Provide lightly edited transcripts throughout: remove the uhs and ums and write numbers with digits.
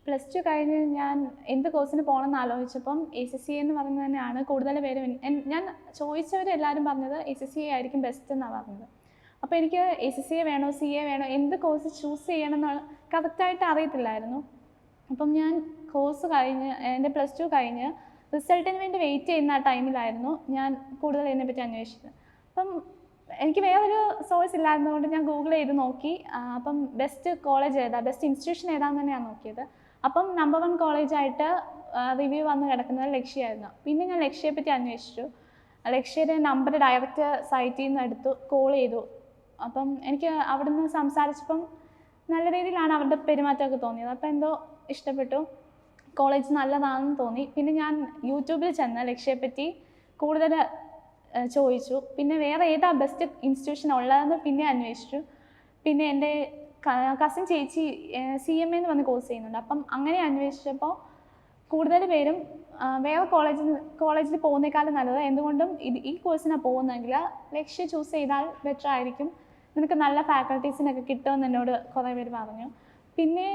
+2 കഴിഞ്ഞ് ഞാൻ എന്ത് കോഴ്സിന് പോകണമെന്ന് ആലോചിച്ചപ്പം ACCA എന്ന് പറയുന്നത് തന്നെയാണ് കൂടുതൽ പേര് ഞാൻ ചോദിച്ചവരെല്ലാവരും പറഞ്ഞത് ACCA ആയിരിക്കും ബെസ്റ്റ് എന്നാണ് പറഞ്ഞത്. അപ്പോൾ എനിക്ക് ACCA വേണോ CA വേണോ എന്ത് കോഴ്സ് ചൂസ് ചെയ്യണം എന്ന് കറക്റ്റായിട്ട് അറിയത്തില്ലായിരുന്നു. അപ്പം ഞാൻ കോഴ്സ് കഴിഞ്ഞ് എൻ്റെ +2 കഴിഞ്ഞ് റിസൾട്ടിന് വേണ്ടി വെയിറ്റ് ചെയ്യുന്ന ആ ടൈമിലായിരുന്നു ഞാൻ കൂടുതൽ ഇതിനെപ്പറ്റി അന്വേഷിച്ചത്. അപ്പം എനിക്ക് വേറൊരു സോഴ്സ് ഇല്ലായിരുന്നതുകൊണ്ട് ഞാൻ ഗൂഗിൾ ചെയ്ത് നോക്കി. അപ്പം ബെസ്റ്റ് കോളേജ് ഏതാ, ബെസ്റ്റ് ഇൻസ്റ്റിറ്റ്യൂഷൻ ഏതാണെന്ന് തന്നെയാണ് നോക്കിയത്. അപ്പം നമ്പർ 1 കോളേജായിട്ട് റിവ്യൂ വന്ന് കിടക്കുന്നത് ലക്ഷ്യമായിരുന്നു. പിന്നെ ഞാൻ ലക്ഷ്യയെപ്പറ്റി അന്വേഷിച്ചു. ലക്ഷ്യയുടെ നമ്പർ ഡയറക്റ്റ് സൈറ്റിൽ നിന്ന് എടുത്തു കോൾ ചെയ്തു. അപ്പം എനിക്ക് അവിടെ നിന്ന് സംസാരിച്ചപ്പം നല്ല രീതിയിലാണ് അവരുടെ പെരുമാറ്റമൊക്കെ തോന്നിയത്. അപ്പോൾ എന്തോ ഇഷ്ടപ്പെട്ടു, കോളേജ് നല്ലതാണെന്ന് തോന്നി. പിന്നെ ഞാൻ യൂട്യൂബിൽ ചെന്ന് ലക്ഷ്യയെപ്പറ്റി കൂടുതൽ ചോദിച്ചു. പിന്നെ വേറെ ഏതാ ബെസ്റ്റ് ഇൻസ്റ്റിറ്റ്യൂഷൻ ഉള്ളതെന്ന് പിന്നെ അന്വേഷിച്ചു. പിന്നെ എൻ്റെ കസിൻ ചേച്ചി CMA എന്ന് പറഞ്ഞ് കോഴ്സ് ചെയ്യുന്നുണ്ട്. അപ്പം അങ്ങനെ അന്വേഷിച്ചപ്പോൾ കൂടുതൽ പേരും വേറെ കോളേജിൽ പോകുന്നേക്കാളും നല്ലത് എന്തുകൊണ്ടും ഈ കോഴ്സിനാണ് പോകുന്നതെങ്കിൽ ലക്ഷ്യം ചൂസ് ചെയ്താൽ ബെറ്റർ ആയിരിക്കും, നിനക്ക് നല്ല ഫാക്കൽറ്റീസിനൊക്കെ കിട്ടുമെന്ന് എന്നോട് കുറേ പേര് പറഞ്ഞു. പിന്നെ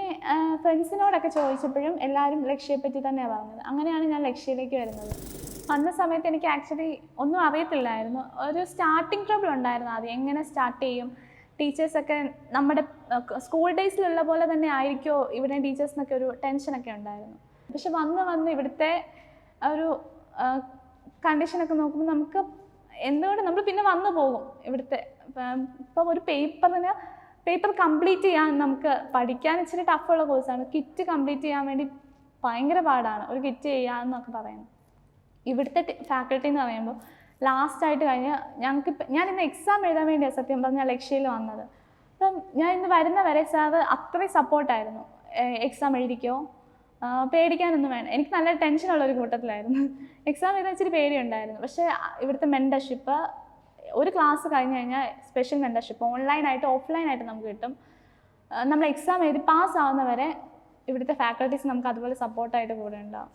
ഫ്രണ്ട്സിനോടൊക്കെ ചോദിച്ചപ്പോഴും എല്ലാവരും ലക്ഷ്യയെപ്പറ്റി തന്നെയാണ് പറഞ്ഞത്. അങ്ങനെയാണ് ഞാൻ ലക്ഷ്യയിലേക്ക് വരുന്നത്. വന്ന സമയത്ത് എനിക്ക് ആക്ച്വലി ഒന്നും അറിയത്തില്ലായിരുന്നു. ഒരു സ്റ്റാർട്ടിങ് ട്രബിൾ ഉണ്ടായിരുന്നു. ആദ്യം എങ്ങനെ സ്റ്റാർട്ട് ചെയ്യും, ടീച്ചേഴ്സൊക്കെ നമ്മുടെ സ്കൂൾ ഡേയ്സിലുള്ള പോലെ തന്നെ ആയിരിക്കുമോ ഇവിടെ ടീച്ചേഴ്സിനൊക്കെ ഒരു ടെൻഷനൊക്കെ ഉണ്ടായിരുന്നു. പക്ഷെ വന്ന് ഇവിടുത്തെ ഒരു കണ്ടീഷനൊക്കെ നോക്കുമ്പോൾ നമുക്ക് എന്തുകൊണ്ട് നമ്മൾ പിന്നെ വന്നു പോകും. ഇവിടുത്തെ ഇപ്പം ഒരു പേപ്പർ കംപ്ലീറ്റ് ചെയ്യാൻ നമുക്ക് പഠിക്കാൻ ഇച്ചിരി ടഫുള്ള കോഴ്സാണ്. കിറ്റ് കംപ്ലീറ്റ് ചെയ്യാൻ വേണ്ടി ഭയങ്കര പാടാണ് ഒരു കിറ്റ് ചെയ്യാമെന്നൊക്കെ പറയുന്നത്. ഇവിടുത്തെ ഫാക്കൽറ്റി എന്ന് പറയുമ്പോൾ ലാസ്റ്റായിട്ട് കഴിഞ്ഞ് ഞാൻ ഇന്ന് എക്സാം എഴുതാൻ വേണ്ടിയാണ് സത്യം പറഞ്ഞാൽ ലക്ഷ്യയിൽ വന്നത്. അപ്പം ഞാൻ ഇന്ന് വരുന്നവരെ സാറ് അത്രയും സപ്പോർട്ടായിരുന്നു. എക്സാം എഴുതിക്കോ, പേടിക്കാനൊന്നും വേണം. എനിക്ക് നല്ല ടെൻഷനുള്ളൊരു കൂട്ടത്തിലായിരുന്നു. എക്സാം എഴുതാൻ ഇച്ചിരി പേടിയുണ്ടായിരുന്നു. പക്ഷേ ഇവിടുത്തെ മെൻറ്റർഷിപ്പ് ഒരു ക്ലാസ് കഴിഞ്ഞ് കഴിഞ്ഞാൽ സ്പെഷ്യൽ മെൻറ്റർഷിപ്പ് ഓൺലൈനായിട്ട് ഓഫ്ലൈനായിട്ട് നമുക്ക് കിട്ടും. നമ്മൾ എക്സാം എഴുതി പാസ്സാവുന്നവരെ ഇവിടുത്തെ ഫാക്കൽറ്റീസ് നമുക്ക് അതുപോലെ സപ്പോർട്ടായിട്ട് കൂടെ ഉണ്ടാവും.